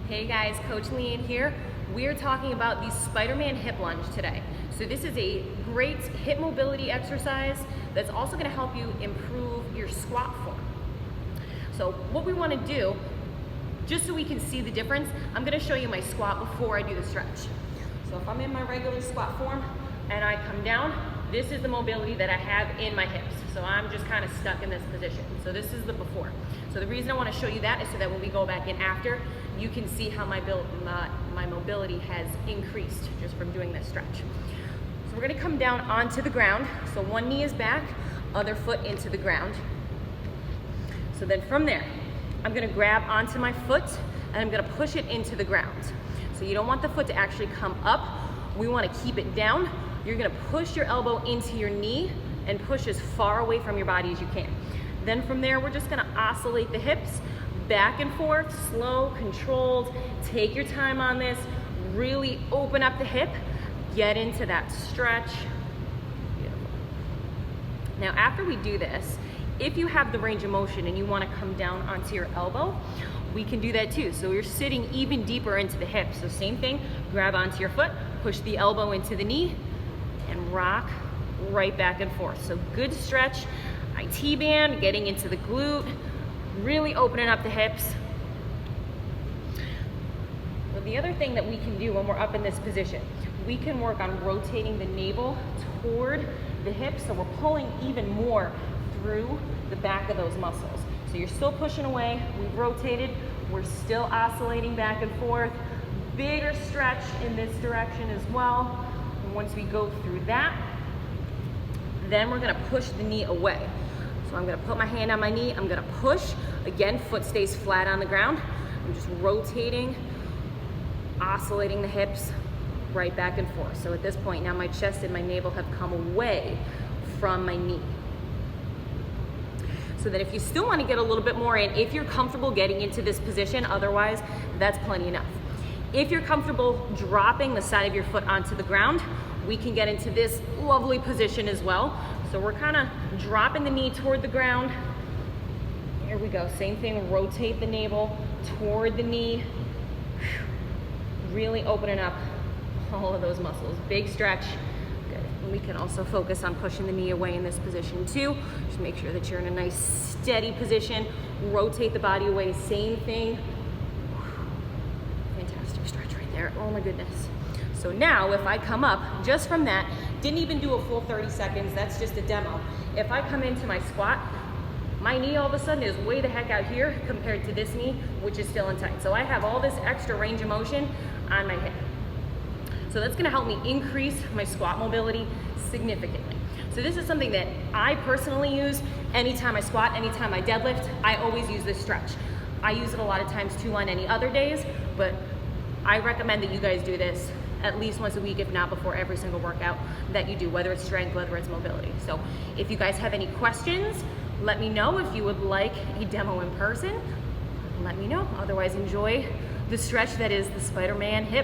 Hey guys, Coach Leanne here. We're talking about the Spiderman Hip-lunge today. So this is a great hip mobility exercise that's also going to help you improve your squat form. So what we want to do, just so we can see the difference, I'm going to show you my squat before I do the stretch. So if I'm in my regular squat form and I come down, this is the mobility that I have in my hips. So I'm just kind of stuck in this position. So this is the before. So the reason I want to show you that is so that when we go back in after, you can see how my mobility has increased just from doing this stretch. So we're going to come down onto the ground. So one knee is back, other foot into the ground. So then from there, I'm going to grab onto my foot and I'm going to push it into the ground. So you don't want the foot to actually come up. We want to keep it down. You're going to push your elbow into your knee and push as far away from your body as you can. Then from there, we're just going to oscillate the hips back and forth, slow, controlled. Take your time on this. Really open up the hip. Get into that stretch. Beautiful. Now, after we do this, if you have the range of motion and you want to come down onto your elbow, we can do that too. So you're sitting even deeper into the hip. So same thing, grab onto your foot, push the elbow into the knee, and rock right back and forth. So good stretch. IT band, getting into the glute, really opening up the hips. Well, the other thing that we can do when we're up in this position, we can work on rotating the navel toward the hips, so we're pulling even more through the back of those muscles. So you're still pushing away, we've rotated, we're still oscillating back and forth. Bigger stretch in this direction as well. And once we go through that, then we're gonna push the knee away. So I'm gonna put my hand on my knee, I'm gonna push. Again, foot stays flat on the ground. I'm just rotating, oscillating the hips right back and forth. So at this point now my chest and my navel have come away from my knee. So that if you still wanna get a little bit more in, if you're comfortable getting into this position, otherwise that's plenty enough. If you're comfortable dropping the side of your foot onto the ground, we can get into this lovely position as well. So we're kind of dropping the knee toward the ground. Here we go, same thing, rotate the navel toward the knee. Really opening up all of those muscles. Big stretch. Good. And we can also focus on pushing the knee away in this position too. Just make sure that you're in a nice steady position. Rotate the body away, same thing. Fantastic stretch right there. Oh my goodness. So now if I come up just from that, didn't even do a full 30 seconds, that's just a demo. If I come into my squat, my knee all of a sudden is way the heck out here compared to this knee, which is still in tight. So I have all this extra range of motion on my hip. So that's gonna help me increase my squat mobility significantly. So this is something that I personally use anytime I squat, anytime I deadlift, I always use this stretch. I use it a lot of times too on any other days, but I recommend that you guys do this at least once a week, if not before every single workout that you do, whether it's strength, whether it's mobility. So if you guys have any questions, let me know. If you would like a demo in person, let me know. Otherwise, enjoy the stretch that is the Spiderman Hip.